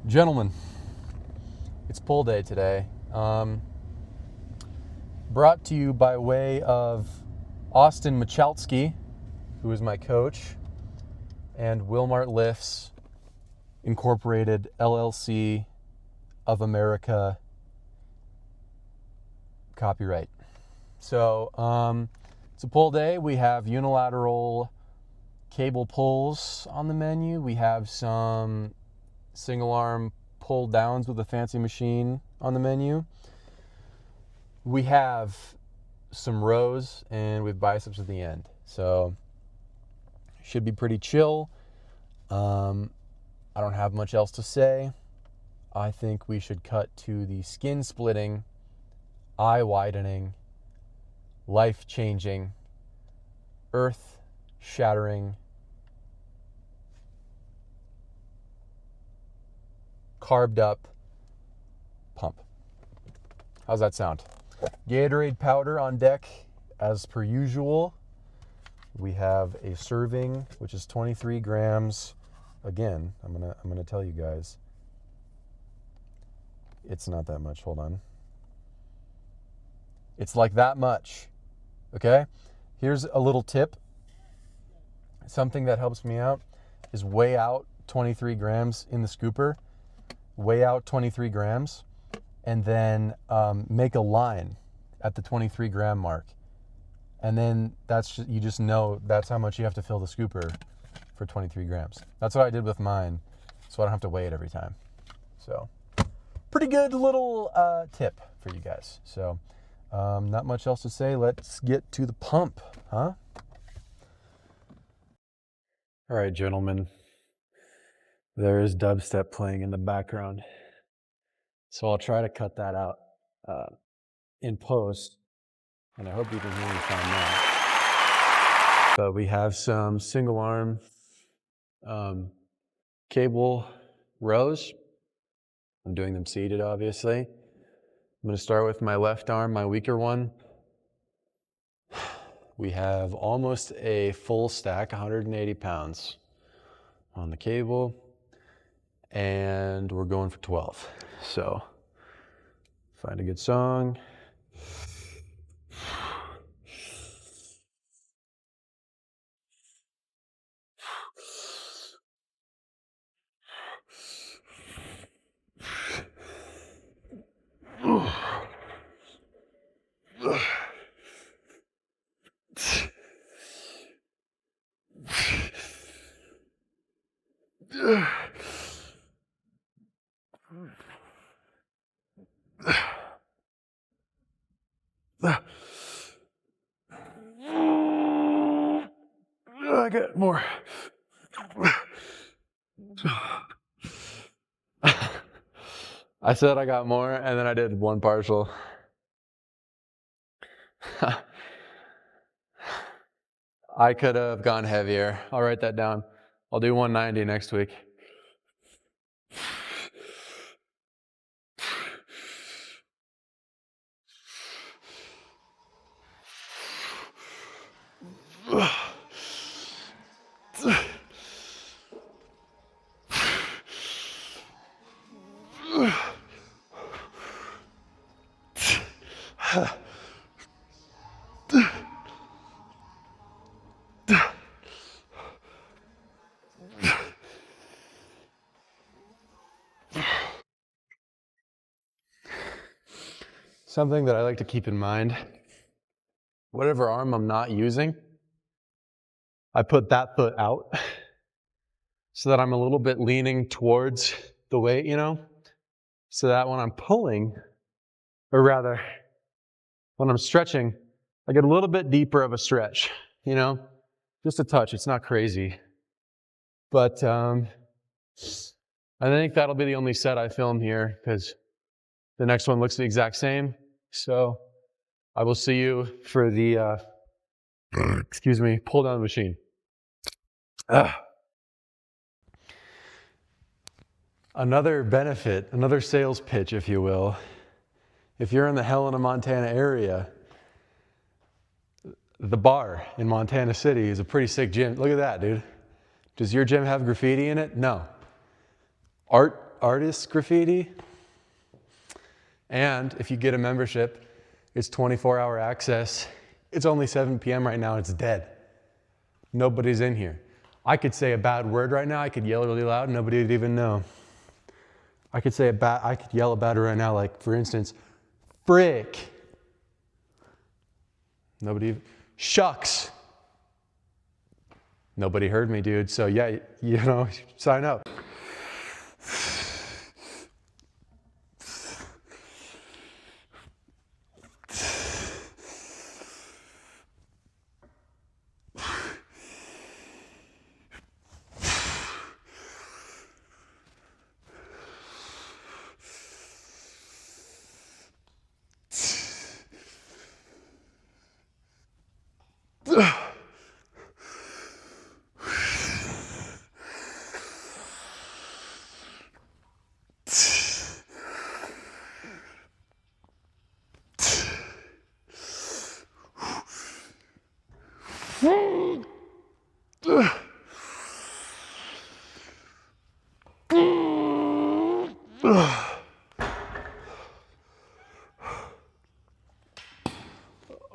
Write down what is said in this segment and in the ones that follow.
Gentlemen, it's pull day today. Brought to you by way of Austin Michalski, who is my coach, and Wilmart Lifts Incorporated LLC of America copyright. So it's a pull day. We have unilateral cable pulls on the menu. We have some single arm pull downs with a fancy machine on the menu. We have some rows and we have biceps at the end. So should be pretty chill. I don't have much else to say. I think we should cut to the skin splitting, eye widening, life changing, earth shattering, carved up pump. How's that sound? Gatorade powder on deck as per usual. We have a serving which is 23 grams. Again, I'm gonna tell you guys, it's not that much. Hold on. It's like that much. Okay? Here's a little tip. Something that helps me out is weigh out 23 grams in the scooper. Weigh out 23 grams and then make a line at the 23 gram mark. And then you just know that's how much you have to fill the scooper for 23 grams. That's what I did with mine, so I don't have to weigh it every time. So pretty good little tip for you guys. So not much else to say. Let's get to the pump, huh? All right, gentlemen. There is dubstep playing in the background. So I'll try to cut that out in post. And I hope you can hear me fine now. But we have some single arm cable rows. I'm doing them seated, obviously. I'm going to start with my left arm, my weaker one. We have almost a full stack, 180 pounds on the cable. And we're going for 12. So find a good song. I got more. I said I got more, and then I did one partial. I could have gone heavier. I'll write that down. I'll do 190 next week. Something that I like to keep in mind, whatever arm I'm not using, I put that foot out so that I'm a little bit leaning towards the weight, so that when I'm pulling, or rather, when I'm stretching, I get a little bit deeper of a stretch, just a touch. It's not crazy. But I think that'll be the only set I film here because the next one looks the exact same. So I will see you for the, pull down machine. Another benefit, another sales pitch, if you will. If you're in the Helena, Montana area, the bar in Montana City is a pretty sick gym. Look at that, dude. Does your gym have graffiti in it? No. Art artist graffiti. And if you get a membership, it's 24-hour access. It's only 7 p.m. right now, it's dead. Nobody's in here. I could say a bad word right now, I could yell really loud, nobody would even know. I could yell about it right now, like for instance, frick. Shucks. Nobody heard me, dude. So yeah, you know, sign up.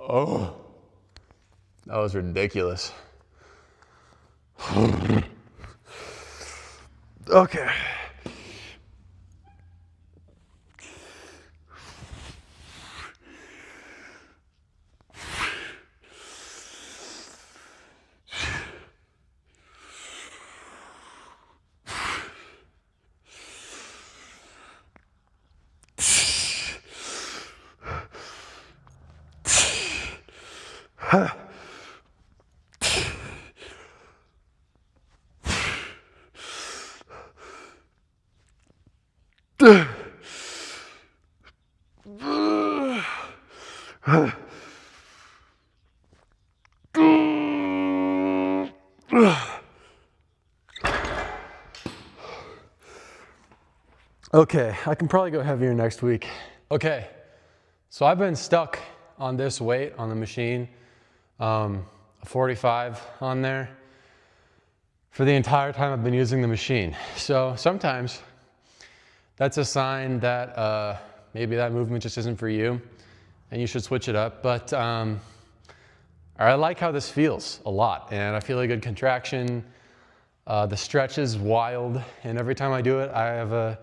Oh, that was ridiculous. Okay. Okay, I can probably go heavier next week. Okay, so I've been stuck on this weight on the machine, a 45 on there, for the entire time I've been using the machine. So sometimes that's a sign that maybe that movement just isn't for you and you should switch it up. But I like how this feels a lot, and I feel a good contraction. The stretch is wild, and every time I do it, I have a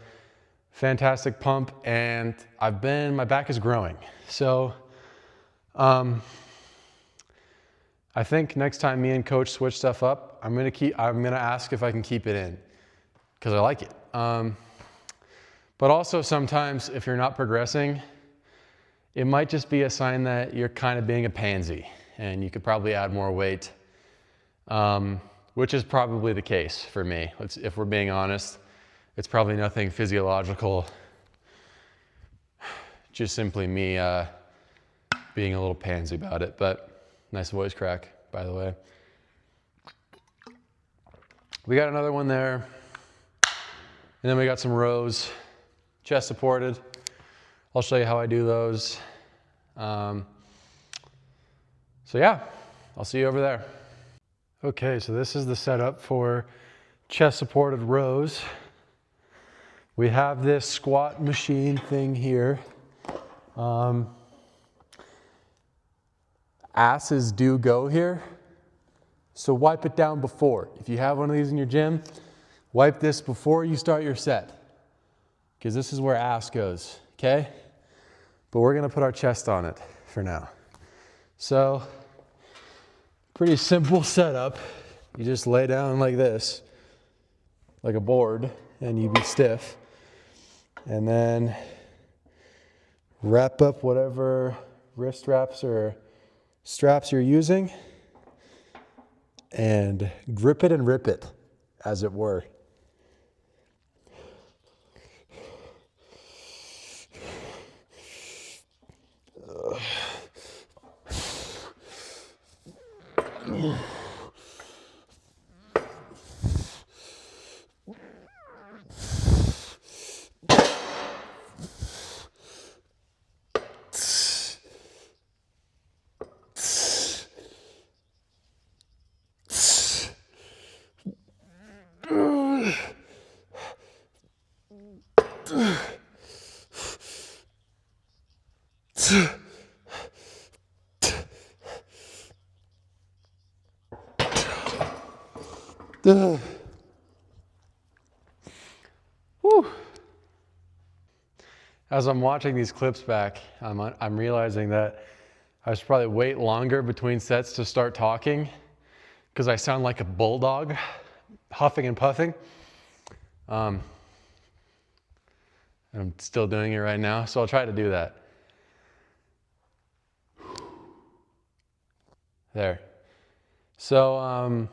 fantastic pump, and my back is growing. So I think next time me and coach switch stuff up, I'm gonna ask if I can keep it in, because I like it. But also sometimes if you're not progressing, it might just be a sign that you're kind of being a pansy and you could probably add more weight, which is probably the case for me. If we're being honest, it's probably nothing physiological, just simply me being a little pansy about it. But nice voice crack, by the way. We got another one there, and then we got some rows, chest supported. I'll show you how I do those. So yeah, I'll see you over there. Okay, so this is the setup for chest supported rows. We have this squat machine thing here. Asses do go here, so wipe it down before. If you have one of these in your gym, wipe this before you start your set, because this is where ass goes, okay? But we're gonna put our chest on it for now. So, pretty simple setup. You just lay down like this, like a board, and you be stiff. And then wrap up whatever wrist wraps or straps you're using and grip it and rip it, as it were. Whew. As I'm watching these clips back, I'm realizing that I should probably wait longer between sets to start talking because I sound like a bulldog, huffing and puffing. I'm still doing it right now, so I'll try to do that. There. So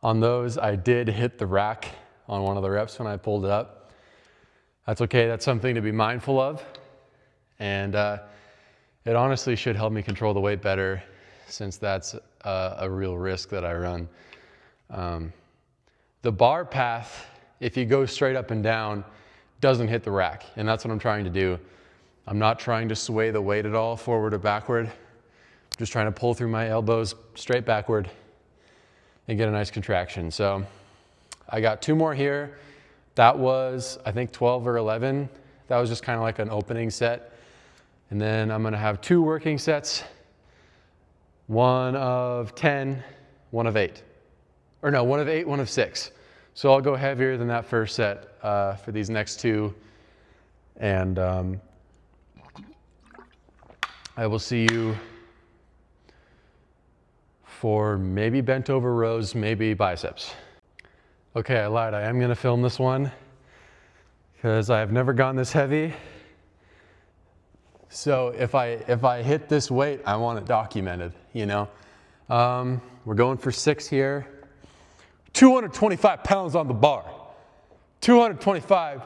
on those, I did hit the rack on one of the reps when I pulled it up. That's okay, that's something to be mindful of. And it honestly should help me control the weight better since that's a real risk that I run. The bar path, if you go straight up and down, doesn't hit the rack, and that's what I'm trying to do. I'm not trying to sway the weight at all forward or backward. I'm just trying to pull through my elbows straight backward and get a nice contraction. So I got 2 more here. That was, I think, 12 or 11. That was just kind of like an opening set. And then I'm gonna have 2 working sets, 1 of 10, 1 of 8. Or no, 1 of 8, 1 of 6. So I'll go heavier than that first set for these next 2. And I will see you for maybe bent over rows, maybe biceps. Okay, I lied, I am gonna film this one because I have never gone this heavy. So if I hit this weight, I want it documented, you know? We're going for 6 here. 225 pounds on the bar. 225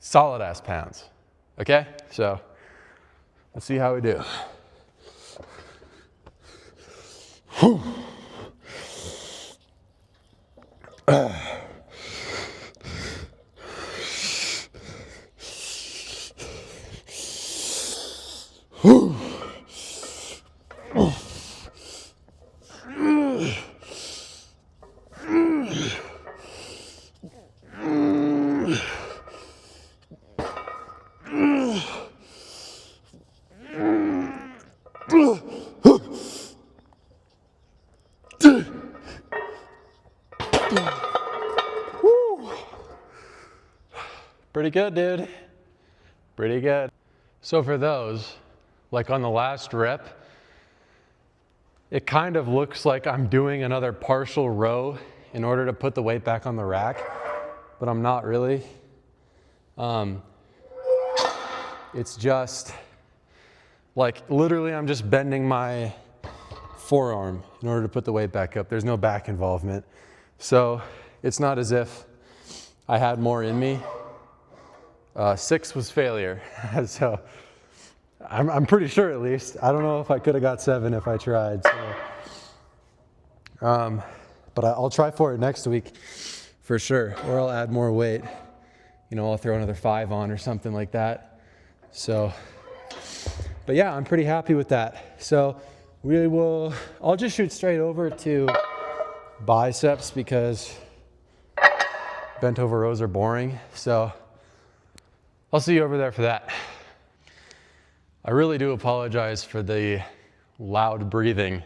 solid ass pounds. Okay? So let's see how we do. Whew. Whew. Pretty good, dude. Pretty good. So for those, like on the last rep, it kind of looks like I'm doing another partial row in order to put the weight back on the rack, but I'm not really. It's just like literally I'm just bending my forearm in order to put the weight back up. There's no back involvement. So it's not as if I had more in me. 6 was failure. So I'm pretty sure at least. I don't know if I could have got 7 if I tried. So. But I'll try for it next week for sure. Or I'll add more weight. You know, I'll throw another 5 on or something like that. So, but yeah, I'm pretty happy with that. So I'll just shoot straight over to biceps because bent over rows are boring. So I'll see you over there for that. I really do apologize for the loud breathing.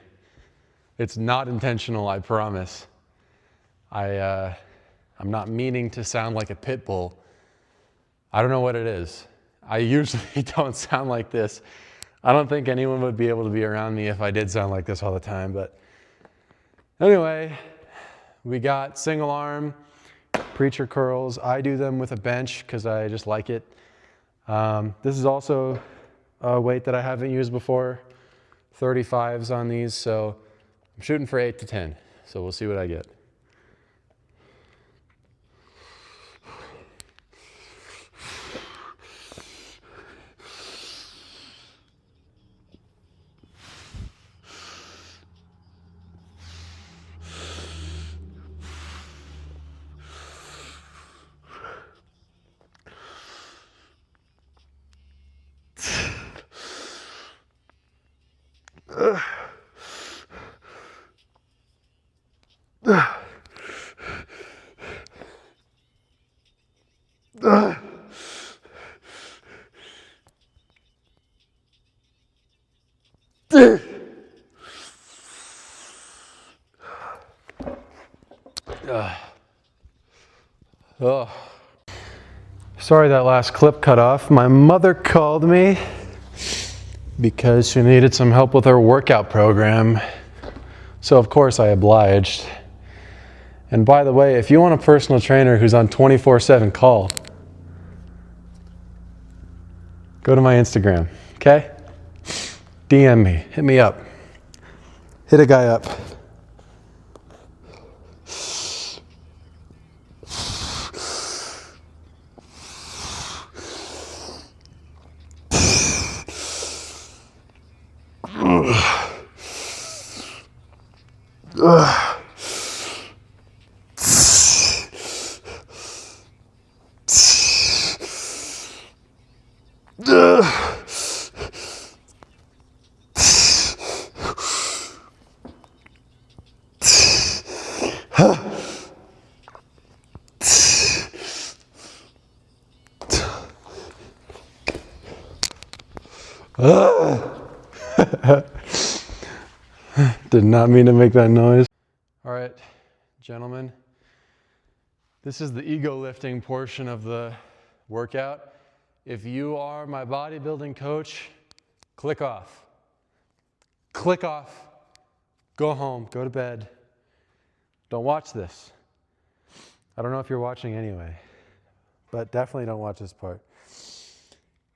It's not intentional, I promise. I'm not meaning to sound like a pit bull. I don't know what it is. I usually don't sound like this. I don't think anyone would be able to be around me if I did sound like this all the time, but anyway, we got single arm preacher curls. I do them with a bench because I just like it. This is also a weight that I haven't used before, 35s on these, so I'm shooting for 8 to 10, so we'll see what I get. Ugh. Oh. Sorry that last clip cut off. My mother called me because she needed some help with her workout program. So of course I obliged. And by the way, if you want a personal trainer who's on 24/7 call, go to my Instagram, okay? DM me, hit me up. Hit a guy up. Did not mean to make that noise. All right, gentlemen, this is the ego lifting portion of the workout. If you are my bodybuilding coach, click off. Click off. Go home, go to bed. Don't watch this. I don't know if you're watching anyway, but definitely don't watch this part.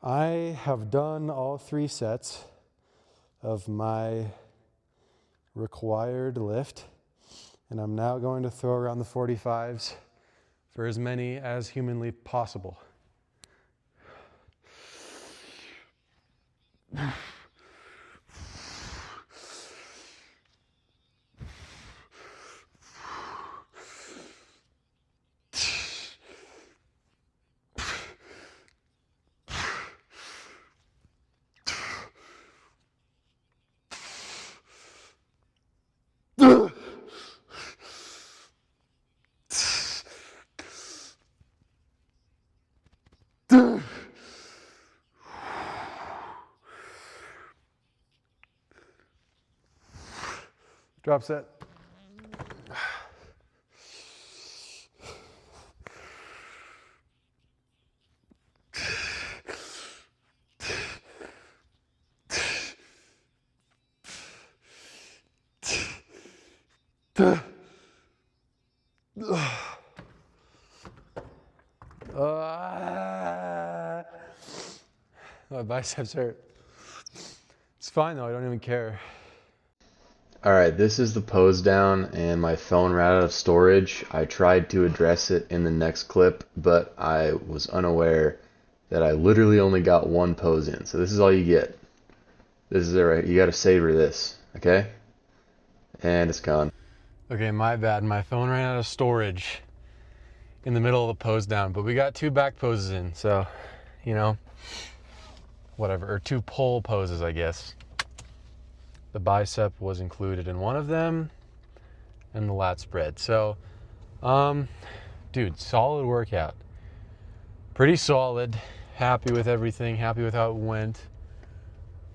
I have done all 3 sets of my required lift, and I'm now going to throw around the 45s for as many as humanly possible. Drop set. My biceps hurt. It's fine though, I don't even care. Alright, this is the pose down and my phone ran out of storage. I tried to address it in the next clip, but I was unaware that I literally only got 1 pose in. So this is all you get. This is it right. You gotta savor this, okay? And it's gone. Okay, my bad. My phone ran out of storage in the middle of the pose down, but we got 2 back poses in, so, you know, whatever. Or 2 pull poses, I guess. The bicep was included in one of them, and the lat spread. So, dude, solid workout. Pretty solid. Happy with everything. Happy with how it went.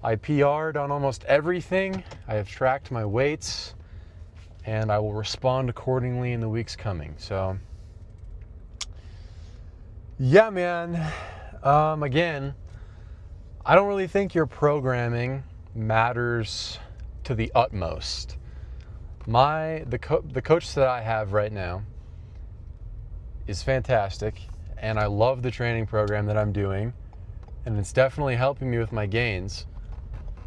I PR'd on almost everything. I have tracked my weights, and I will respond accordingly in the weeks coming. So, yeah, man. Again, I don't really think your programming matters to the utmost. The coach that I have right now is fantastic, and I love the training program that I'm doing, and it's definitely helping me with my gains.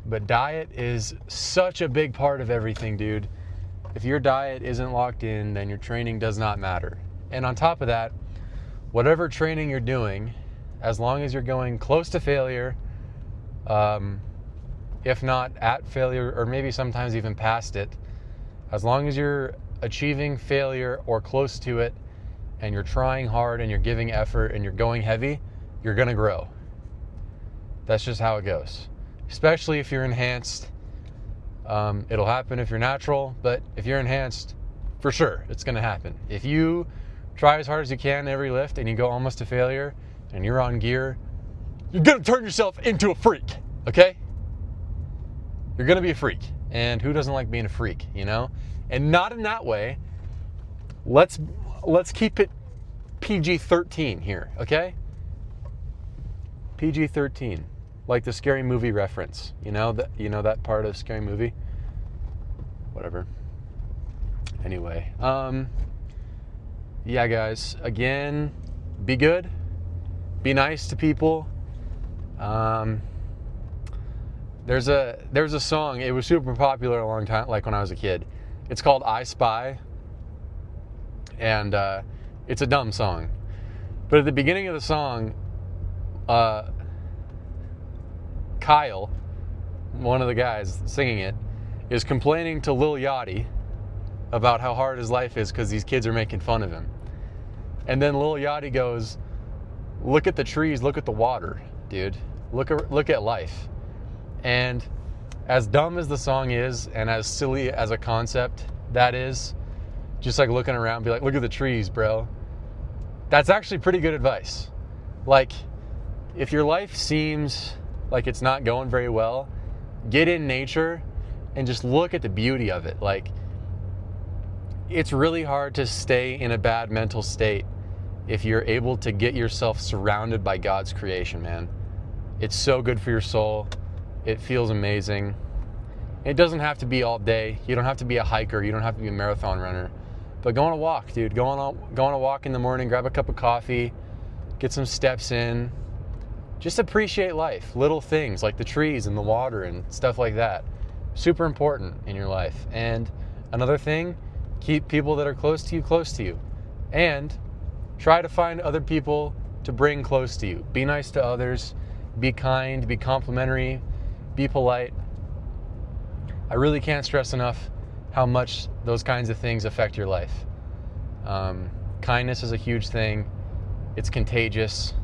But diet is such a big part of everything, dude. If your diet isn't locked in, then your training does not matter. And on top of that, whatever training you're doing, as long as you're going close to failure, if not at failure, or maybe sometimes even past it, as long as you're achieving failure or close to it, and you're trying hard and you're giving effort and you're going heavy, you're gonna grow. That's just how it goes. Especially if you're enhanced. It'll happen if you're natural, but if you're enhanced, for sure, it's gonna happen. If you try as hard as you can every lift and you go almost to failure and you're on gear, you're going to turn yourself into a freak, okay? You're going to be a freak. And who doesn't like being a freak, you know? And not in that way. Let's keep it PG-13 here, okay? PG-13. Like the Scary Movie reference. You know that part of Scary Movie? Whatever. Anyway, yeah, guys, again, be good, be nice to people. There's a song, it was super popular a long time, like when I was a kid. It's called I Spy, and it's a dumb song. But at the beginning of the song, Kyle, one of the guys singing it, is complaining to Lil Yachty about how hard his life is because these kids are making fun of him. And then Lil Yachty goes, look at the trees, look at the water, dude. Look at life. And as dumb as the song is, and as silly as a concept that is, just like looking around, be like, look at the trees, bro. That's actually pretty good advice. Like, if your life seems like it's not going very well, get in nature and just look at the beauty of it. Like, it's really hard to stay in a bad mental state if you're able to get yourself surrounded by God's creation, man. It's so good for your soul. It feels amazing. It doesn't have to be all day. You don't have to be a hiker. You don't have to be a marathon runner. But go on a walk, dude. Go on a walk in the morning, grab a cup of coffee, get some steps in. Just appreciate life. Little things like the trees and the water and stuff like that. Super important in your life. And another thing, keep people that are close to you. And try to find other people to bring close to you. Be nice to others. Be kind. Be complimentary. Be polite. I really can't stress enough how much those kinds of things affect your life. Kindness is a huge thing. It's contagious,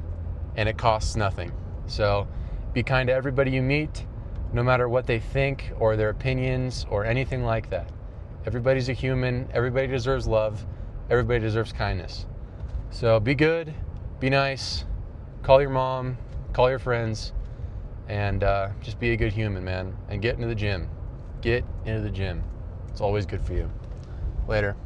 and it costs nothing. So be kind to everybody you meet, no matter what they think or their opinions or anything like that. Everybody's a human. Everybody deserves love. Everybody deserves kindness. So be good. Be nice. Call your mom. Call your friends. And just be a good human, man. And get into the gym. Get into the gym. It's always good for you. Later.